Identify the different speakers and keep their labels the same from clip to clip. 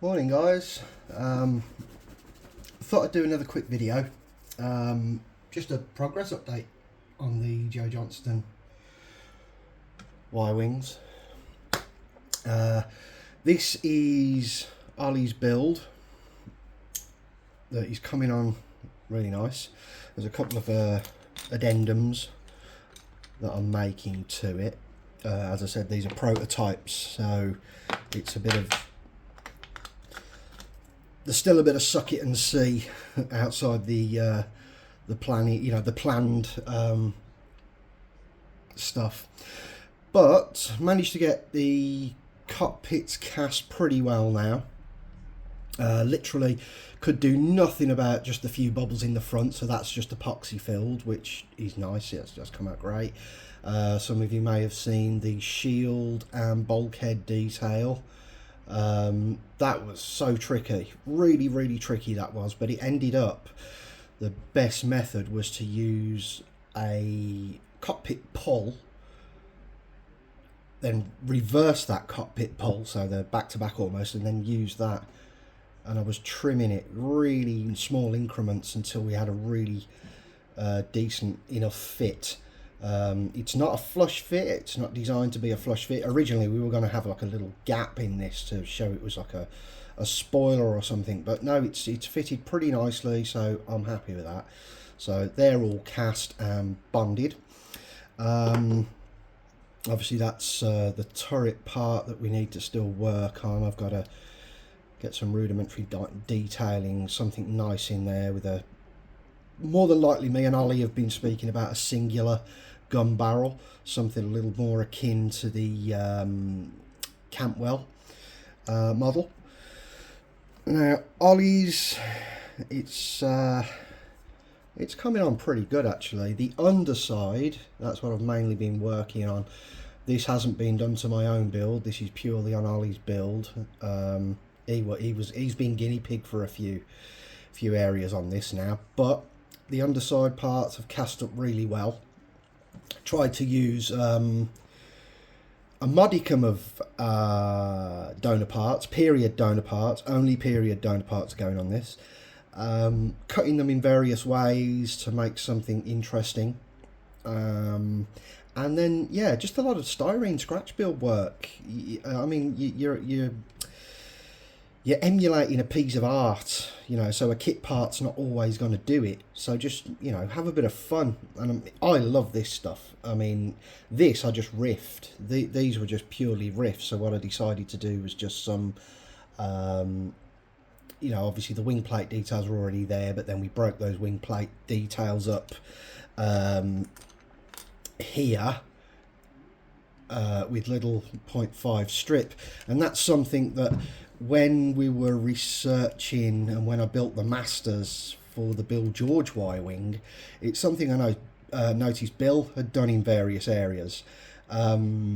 Speaker 1: Morning guys, thought I'd do another quick video, just a progress update on the Johnston Y-wings. This is Ollie's build that is coming on really nice. There's a couple of addendums that I'm making to it. As I said, these are prototypes, so it's a bit of, there's still a bit of suck it and see outside the planning, the planned stuff. But managed to get the cockpits cast pretty well now. Literally could do nothing about just a few bubbles in the front, so that's just epoxy filled, which is nice. It's just come out great. Some of you may have seen the shield and bulkhead detail. That was so tricky, really tricky that was, but it ended up, the best method was to use a cockpit pull, then reverse that cockpit pull, so they're back to back almost, and then use that. And I was trimming it really in small increments until we had a really decent enough fit. It's not a flush fit, it's not designed to be a flush fit. Originally we were going to have like a little gap in this to show it was like a spoiler or something, but no, it's fitted pretty nicely, so I'm happy with that. So they're all cast and bonded. Obviously that's the turret part that we need to still work on. I've got to get some rudimentary detailing, something nice in there with a, more than likely me and Ollie have been speaking about a singular gun barrel, something a little more akin to the Campwell model. Now Ollie's, it's coming on pretty good actually. The underside, that's what I've mainly been working on. This hasn't been done to my own build, this is purely on Ollie's build. He's been guinea pig for a few areas on this now, but the underside parts have cast up really well. Tried to use a modicum of donor parts, period donor parts, only period donor parts going on this. Cutting them in various ways to make something interesting. And then, yeah, just a lot of styrene scratch build work. I mean, you're emulating a piece of art, so a kit part's not always going to do it. So just, have a bit of fun. And I love this stuff. I mean, this I just riffed. These were just purely riffs. So what I decided to do was just some, obviously the wing plate details were already there, but then we broke those wing plate details up here with little 0.5 strip. And that's something that, when we were researching and when I built the masters for the Bill George Y-wing, it's something I noticed Bill had done in various areas. For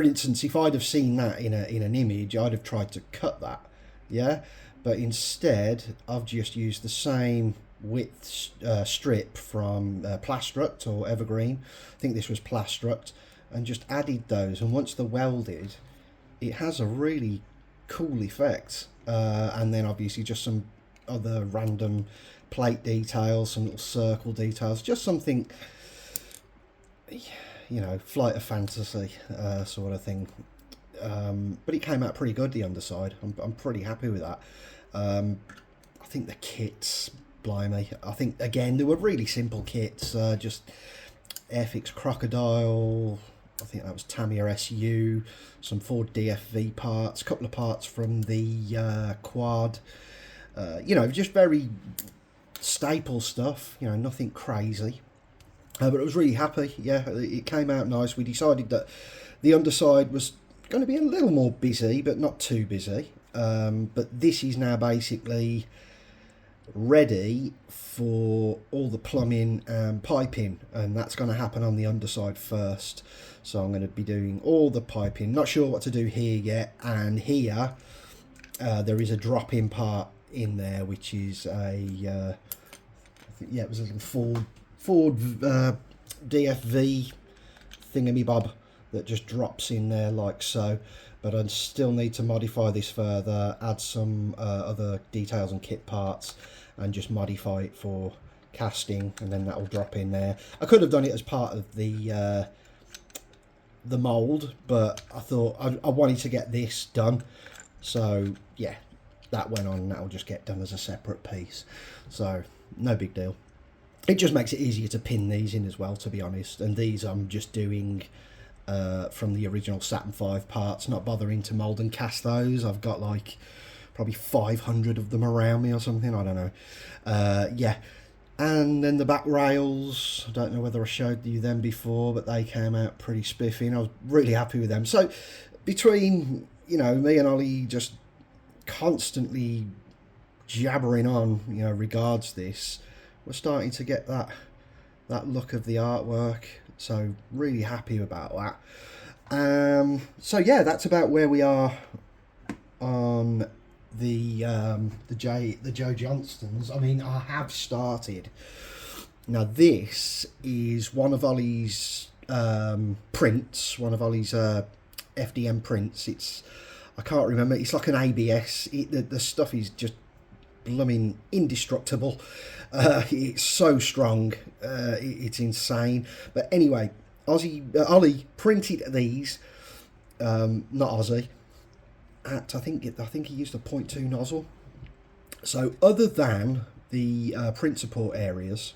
Speaker 1: instance, if I'd have seen that in an image, I'd have tried to cut that, yeah? But instead, I've just used the same width strip from Plastruct or Evergreen. I think this was Plastruct, and just added those. And once they're welded, it has a really cool effect. And then obviously just some other random plate details, some little circle details, just something, flight of fantasy sort of thing. But it came out pretty good, the underside. I'm pretty happy with that. I think the kits, blimey, I think again they were really simple kits, just Airfix Crocodile, I think that was Tamiya SU, some Ford DFV parts, a couple of parts from the quad, just very staple stuff, nothing crazy. But I was really happy, yeah, it came out nice. We decided that the underside was going to be a little more busy, but not too busy. But this is now basically ready for all the plumbing and piping, and that's going to happen on the underside first. So I'm going to be doing all the piping, not sure what to do here yet. And here there is a drop-in part in there, which is a I think, yeah, it was a little Ford DFV thingamy bob that just drops in there like so. but I still need to modify this further, add some other details and kit parts, and just modify it for casting, and then that will drop in there. I could have done it as part of the mould, but I thought I wanted to get this done, so yeah, that went on, and that will just get done as a separate piece, so no big deal. It just makes it easier to pin these in as well, to be honest, and these I'm just doing from the original Saturn V parts, not bothering to mould and cast those. I've got like probably 500 of them around me or something, I don't know. Yeah, and then the back rails, I don't know whether I showed you them before, but they came out pretty spiffy, and I was really happy with them. So between, you know, me and Ollie just constantly jabbering on, you know, regards this, we're starting to get that look of the artwork, so really happy about that. So yeah, that's about where we are on the Joe Johnstons. I mean, I have started. Now this is one of Ollie's prints, one of Ollie's FDM prints. It's, I can't remember, it's like an ABS. The stuff is just blooming indestructible. It's so strong, it's insane. But anyway, Ollie printed these, not Aussie, at I think he used a 0.2 nozzle. So other than the print support areas,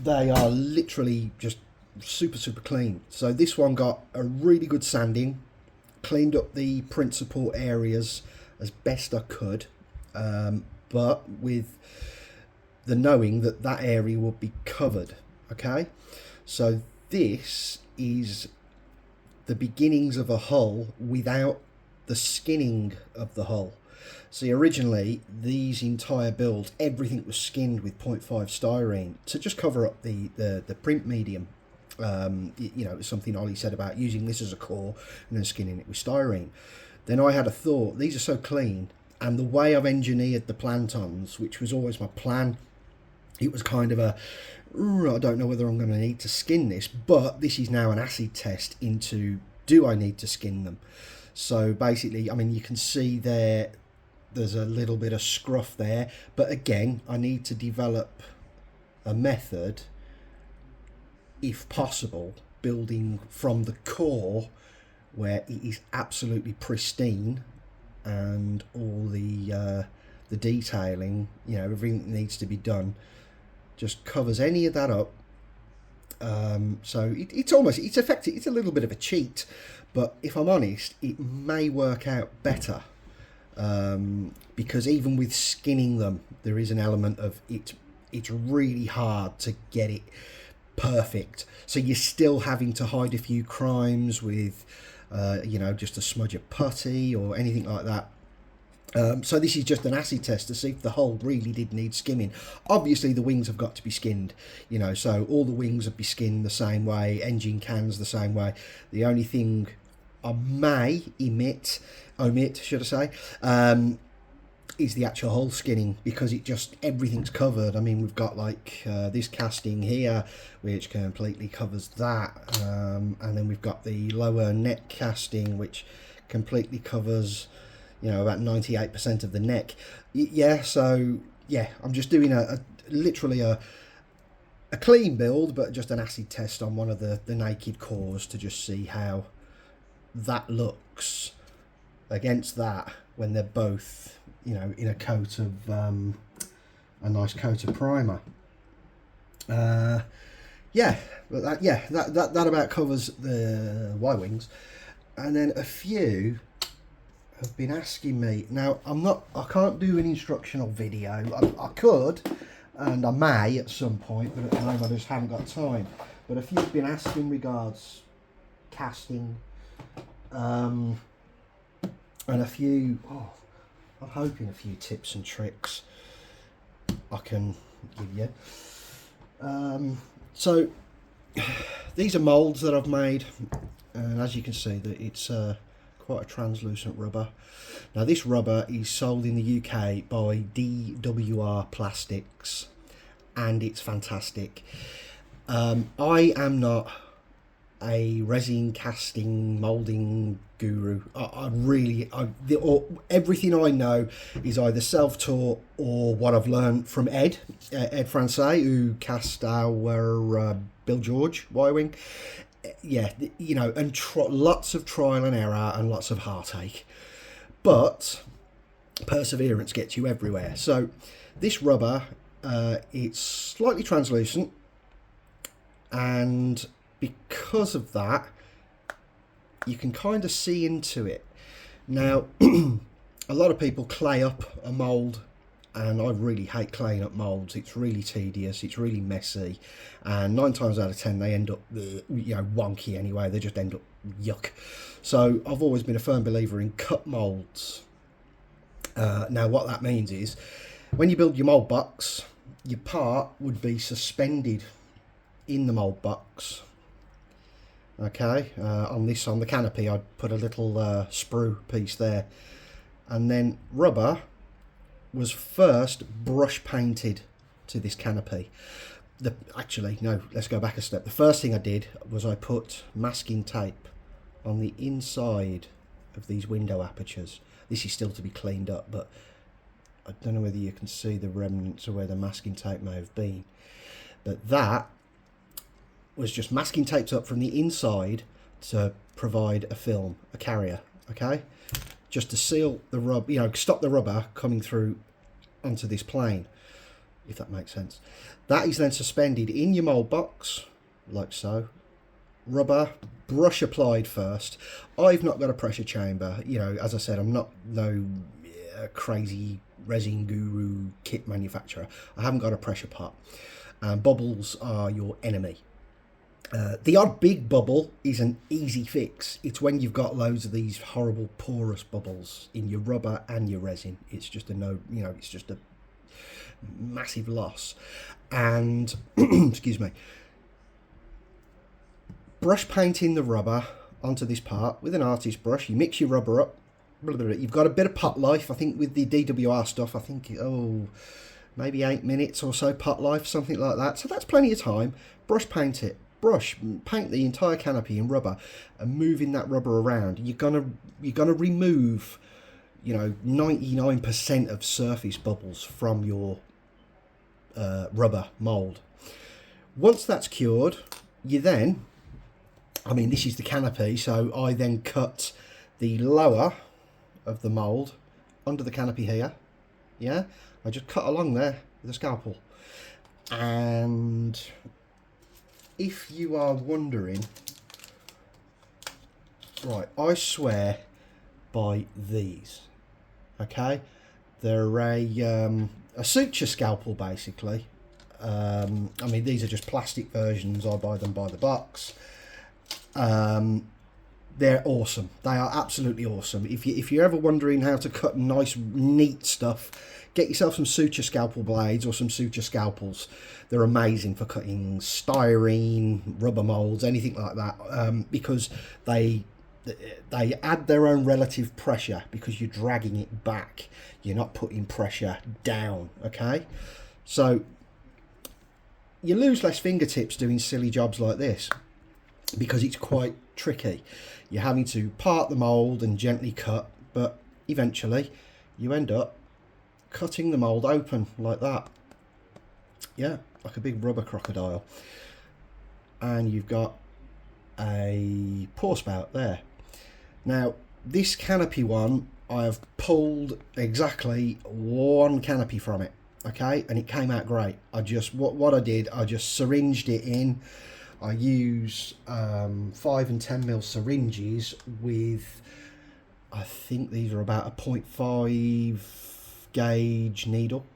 Speaker 1: they are literally just super clean. So this one got a really good sanding, cleaned up the print support areas as best I could, but with the knowing that that area would be covered. Okay, so this is the beginnings of a hull without the skinning of the hull. See, originally these entire builds, everything was skinned with 0.5 styrene to just cover up the print medium. You know, it was something Ollie said about using this as a core and then skinning it with styrene. Then I had a thought, these are so clean, and the way I've engineered the plantons, which was always my plan, it was kind of a, I don't know whether I'm going to need to skin this, but this is now an acid test into, do I need to skin them? So basically, I mean, you can see there's a little bit of scruff there, but again, I need to develop a method, if possible, building from the core where it is absolutely pristine, and all the detailing, you know, everything that needs to be done just covers any of that up. So it's effective. It's a little bit of a cheat, but if I'm honest, it may work out better, because even with skinning them, there is an element of it. It's really hard to get it perfect, so you're still having to hide a few crimes with you know, just a smudge of putty or anything like that. So this is just an acid test to see if the hull really did need skimming. Obviously the wings have got to be skinned, you know, so all the wings would be skinned the same way, engine cans the same way. The only thing I may omit should I say, is the actual hull skinning, because it just, everything's covered. I mean, we've got like this casting here which completely covers that, and then we've got the lower neck casting which completely covers, you know, about 98% of the neck. Yeah, so yeah, I'm just doing literally a clean build, but just an acid test on one of the naked cores to just see how that looks against that when they're both, you know, in a coat of a nice coat of primer. Yeah, but that about covers the Y-wings. And then a few have been asking me, now I can't do an instructional video. I could, and I may at some point, but at the moment I just haven't got time. But a few have been asking regards casting, and a few, I'm hoping a few tips and tricks I can give you. So these are moulds that I've made, and as you can see, that it's quite a translucent rubber. Now this rubber is sold in the UK by DWR Plastics, and it's fantastic. I am not a resin casting molding guru. Everything I know is either self-taught or what I've learned from Ed Francais, who cast our Bill George Y-wing. Yeah, you know, and lots of trial and error and lots of heartache, but perseverance gets you everywhere. So this rubber, it's slightly translucent, and because of that, you can kind of see into it. Now, a lot of people clay up a mould, and I really hate claying up moulds. It's really tedious, it's really messy, and 9 times out of 10 they end up, wonky anyway. They just end up yuck. So I've always been a firm believer in cut moulds. Now what that means is, when you build your mould box, your part would be suspended in the mould box. Okay, on the canopy I'd put a little sprue piece there, and then rubber was first brush painted to this canopy. Actually, no, let's go back a step. The first thing I did was I put masking tape on the inside of these window apertures. This is still to be cleaned up, but I don't know whether you can see the remnants of where the masking tape may have been. But that was just masking taped up from the inside to provide a film, a carrier, okay? Just to seal the rubber, stop the rubber coming through onto this plane, if that makes sense. That is then suspended in your mould box, like so. Rubber, brush applied first. I've not got a pressure chamber. As I said, I'm not no crazy resin guru kit manufacturer. I haven't got a pressure pot. Bubbles are your enemy. The odd big bubble is an easy fix. It's when you've got loads of these horrible porous bubbles in your rubber and your resin. It's just it's just a massive loss. And excuse me, brush painting the rubber onto this part with an artist brush. You mix your rubber up. You've got a bit of pot life. I think with the DWR stuff, I think maybe 8 minutes or so pot life, something like that. So that's plenty of time. Brush paint it. Paint the entire canopy in rubber, and moving that rubber around, you're gonna remove 99% of surface bubbles from your rubber mold. Once that's cured, you then, this is the canopy, so I then cut the lower of the mold under the canopy here. Yeah, I just cut along there with a scalpel. And if you are wondering, right, I swear by these. Okay, they're a suture scalpel basically. These are just plastic versions. I buy them by the box. They're awesome. They are absolutely awesome. If you're ever wondering how to cut nice, neat stuff, get yourself some suture scalpel blades or some suture scalpels. They're amazing for cutting styrene, rubber molds, anything like that, because they add their own relative pressure because you're dragging it back. You're not putting pressure down, okay? So you lose less fingertips doing silly jobs like this because it's quite tricky. You're having to part the mold and gently cut, but eventually you end up cutting the mold open like that. Yeah, like a big rubber crocodile. And you've got a pour spout there. Now, this canopy one, I have pulled exactly one canopy from it, okay? And it came out great. What I did, I just syringed it in. I use 5 and 10 mil syringes with, I think these are about a 0.5 gauge needle,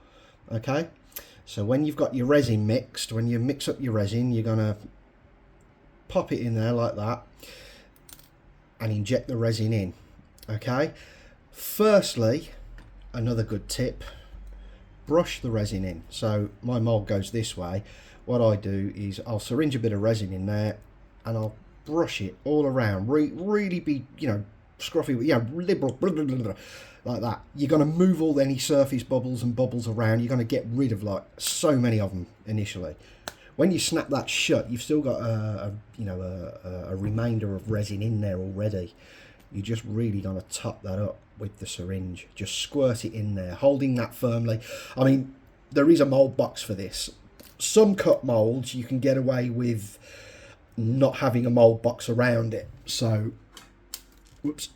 Speaker 1: okay? So when you've got your resin mixed, when you mix up your resin, you're gonna pop it in there like that and inject the resin in, okay? Firstly, another good tip, brush the resin in. So my mold goes this way. What I do is I'll syringe a bit of resin in there and I'll brush it all around, really be, scruffy, liberal, like that. You're going to move any surface bubbles and bubbles around. You're going to get rid of so many of them initially. when you snap that shut, you've still got a remainder of resin in there already. You're just really going to top that up with the syringe. Just squirt it in there, holding that firmly. I mean, there is a mould box for this. Some cut moulds you can get away with not having a mould box around it. So, whoops.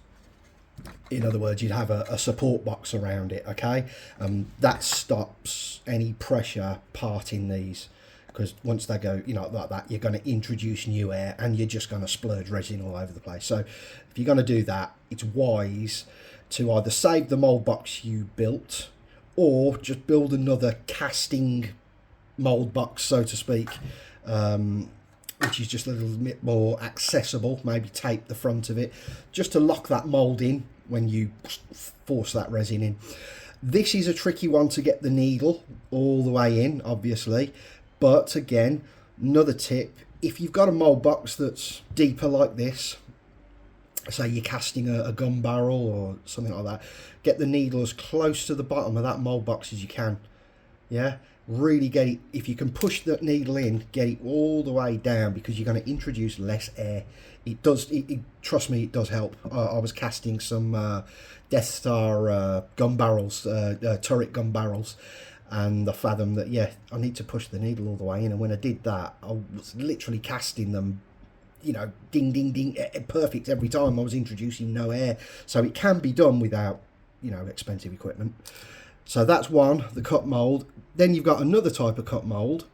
Speaker 1: In other words, you'd have a support box around it, okay? That stops any pressure parting these, because once they go, like that, you're going to introduce new air and you're just going to splurge resin all over the place. So if you're going to do that, it's wise to either save the mould box you built or just build another casting mould box, so to speak, which is just a little bit more accessible. Maybe tape the front of it just to lock that mould in when you force that resin in. This is a tricky one to get the needle all the way in, obviously, but again, another tip, if you've got a mould box that's deeper like this, say you're casting a gun barrel or something like that, get the needle as close to the bottom of that mould box as you can. Yeah, really get it, if you can push the needle in, get it all the way down, because you're going to introduce less air. It does, trust me, it does help. I was casting some Death Star gun barrels, turret gun barrels, and I fathomed that, yeah, I need to push the needle all the way in. And when I did that, I was literally casting them, ding, ding, ding, perfect every time. I was introducing no air. So it can be done without, expensive equipment. So that's one, the cut mould. Then you've got another type of cut mould.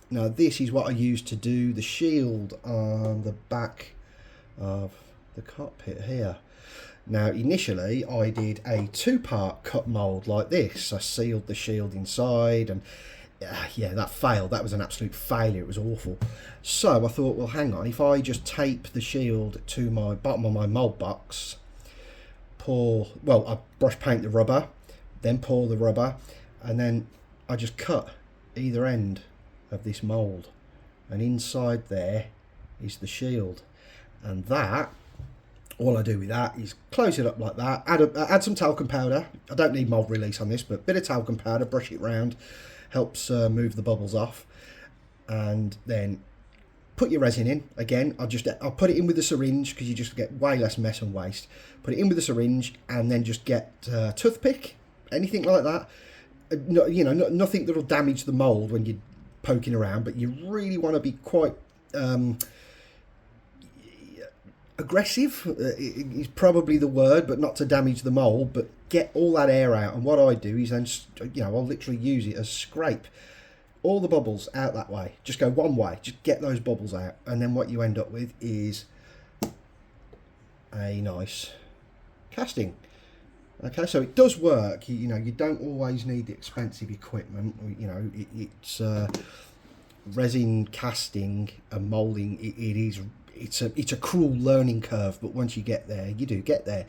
Speaker 1: Now this is what I use to do the shield on the back of the cockpit here. Now initially I did a 2-part cut mould like this. I sealed the shield inside, and yeah, that failed. That was an absolute failure. It was awful. So I thought, well, hang on, if I just tape the shield to my bottom of my mould box, I brush paint the rubber, then pour the rubber, and then I just cut either end of this mould, and inside there is the shield. And that, all I do with that is close it up like that, add some talcum powder. I don't need mould release on this, but a bit of talcum powder, brush it round, helps move the bubbles off. And then put your resin in. Again, I'll put it in with the syringe, because you just get way less mess and waste. Put it in with the syringe, and then just get a toothpick, anything like that. Nothing that'll damage the mould when you're poking around, but you really want to be quite aggressive is probably the word, but not to damage the mould, but get all that air out. And what I do is then, I'll literally use it as scrape all the bubbles out that way. Just go one way, just get those bubbles out, and then what you end up with is a nice casting. Okay, so it does work. You don't always need the expensive equipment. It's resin casting and moulding. It's a cruel learning curve, but once you get there, you do get there.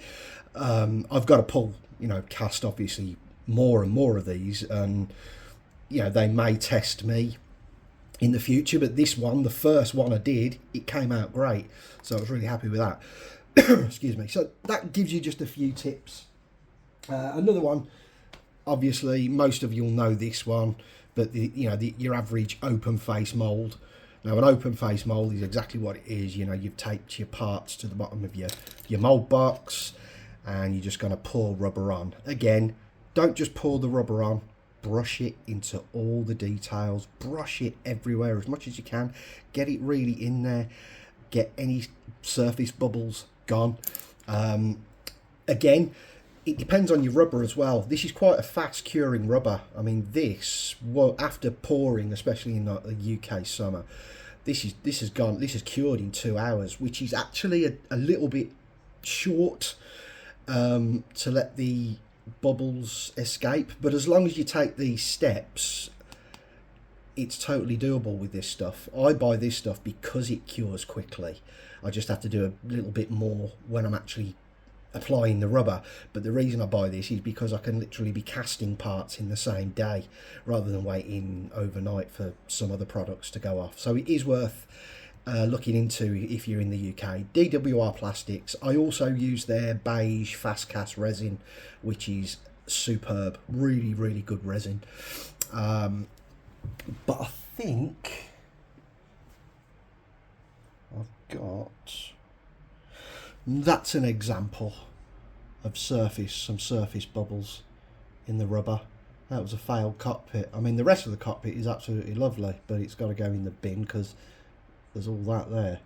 Speaker 1: I've got to cast obviously more and more of these, and they may test me in the future, but this one, the first one I did, it came out great, so I was really happy with that. Excuse me. So that gives you just a few tips. Another one, obviously most of you'll know this one, but your average open face mould. Now an open face mould is exactly what it is. You've taped your parts to the bottom of your mould box, and you're just going to pour rubber on. Again, don't just pour the rubber on, brush it into all the details, brush it everywhere as much as you can, get it really in there, get any surface bubbles gone. Again, it depends on your rubber as well. This is quite a fast curing rubber. I mean, after pouring, especially in the UK summer, this has cured in 2 hours, which is actually a little bit short to let the bubbles escape. But as long as you take these steps, it's totally doable with this stuff. I buy this stuff because it cures quickly. I just have to do a little bit more when I'm actually applying the rubber, but the reason I buy this is because I can literally be casting parts in the same day rather than waiting overnight for some other products to go off. So it is worth looking into if you're in the UK. DWR Plastics, I also use their beige fast cast resin, which is superb, really good resin. But I think got... That's an example of some surface bubbles in the rubber. That was a failed cockpit. I mean, the rest of the cockpit is absolutely lovely, but it's got to go in the bin because there's all that there.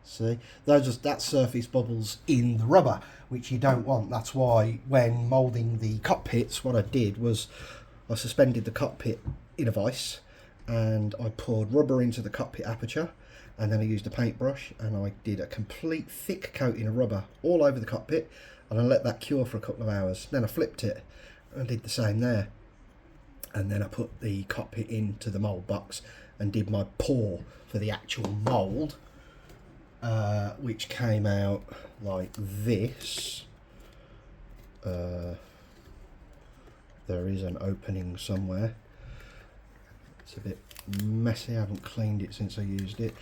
Speaker 1: See, that's surface bubbles in the rubber, which you don't want. That's why when moulding the cockpits, what I did was I suspended the cockpit in a vise and I poured rubber into the cockpit aperture, and then I used a paintbrush and I did a complete thick coating of rubber all over the cockpit, and I let that cure for a couple of hours. Then I flipped it and did the same there, and then I put the cockpit into the mould box and did my pour for the actual mould, which came out like this. There is an opening somewhere. It's a bit messy, I haven't cleaned it since I used it.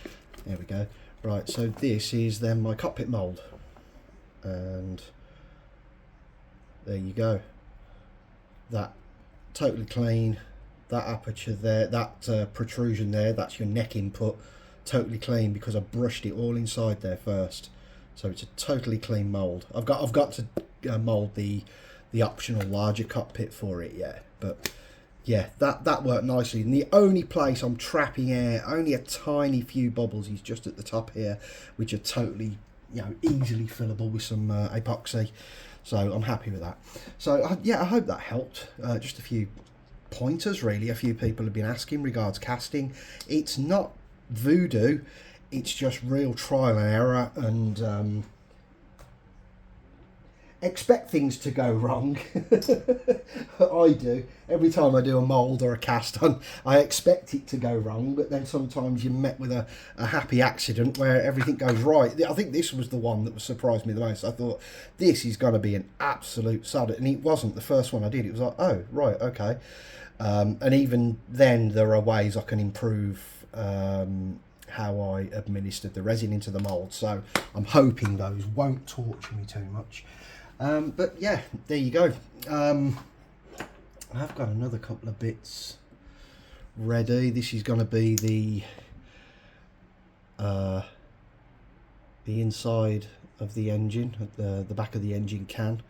Speaker 1: There we go. Right, so this is then my cockpit mould, and there you go. That totally clean. That aperture there, that protrusion there, that's your neck input, totally clean because I brushed it all inside there first. So it's a totally clean mould. I've got to mould the optional larger cockpit for it yet, but yeah, that worked nicely. And the only place I'm trapping air, only a tiny few bubbles, is just at the top here, which are totally, you know, easily fillable with some epoxy. So I'm happy with that. So yeah, I hope that helped. Just a few pointers really. A few people have been asking regards casting. It's not voodoo, it's just real trial and error, and expect things to go wrong. I do. Every time I do a mould or a cast on, I expect it to go wrong, but then sometimes you're met with a happy accident where everything goes right. I think this was the one that surprised me the most. I thought, this is going to be an absolute sod, and it wasn't. The first one I did, it was like, oh, right, okay. And even then, there are ways I can improve how I administered the resin into the mould, so I'm hoping those won't torture me too much. But yeah, there you go. I've got another couple of bits ready. This is going to be the inside of the engine, at the back of the engine can,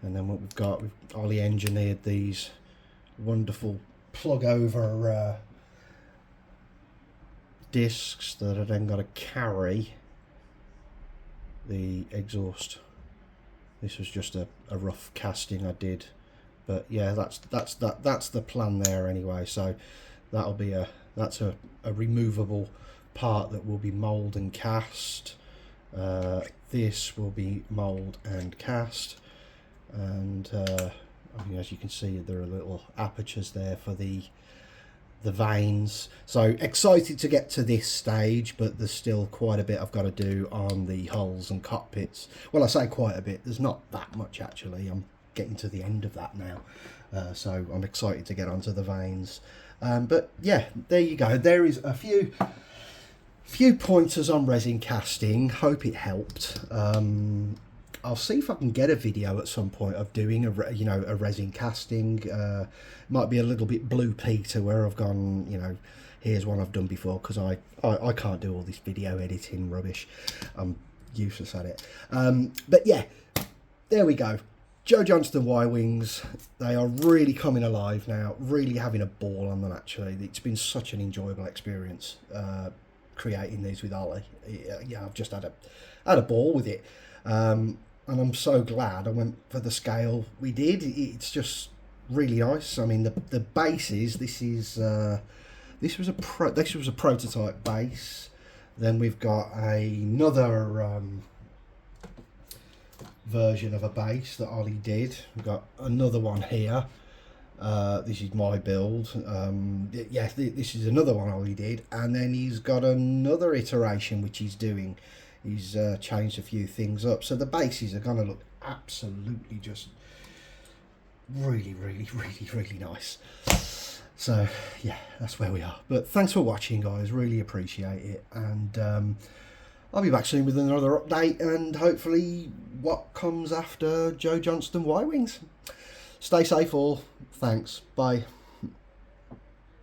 Speaker 1: and then what we've Ollie engineered these wonderful plug over discs that I then got to carry the exhaust. This was just a rough casting I did, but yeah, that's the plan there anyway. So that'll be that's a removable part that will be mould and cast. This will be mould and cast, and I mean, as you can see, there are little apertures there for the vanes. So excited to get to this stage, but there's still quite a bit I've got to do on the hulls and cockpits. Well, I say quite a bit, there's not that much actually. I'm getting to the end of that now, so I'm excited to get onto the vanes. But yeah, there you go. There is a few pointers on resin casting. Hope it helped. I'll see if I can get a video at some point of doing a resin casting. Might be a little bit Blue Peter, where I've gone, you know, here's one I've done before, because I can't do all this video editing rubbish. I'm useless at it. But yeah, there we go. Joe Johnston Y-Wings, they are really coming alive now, really having a ball on them actually. It's been such an enjoyable experience creating these with Ollie. Yeah, I've just had a ball with it. And I'm so glad I went for the scale we did. It's just really nice. I mean, the bases, this was a prototype base. Then we've got another version of a base that Ollie did. We've got another one here. This is my build. Yeah, this is another one Ollie did, and then he's got another iteration which he's doing. He's changed a few things up, so the bases are going to look absolutely just really nice. So yeah, that's where we are. But thanks for watching, guys, really appreciate it, and I'll be back soon with another update, and hopefully what comes after Joe Johnston Y-Wings. Stay safe all. Thanks. Bye.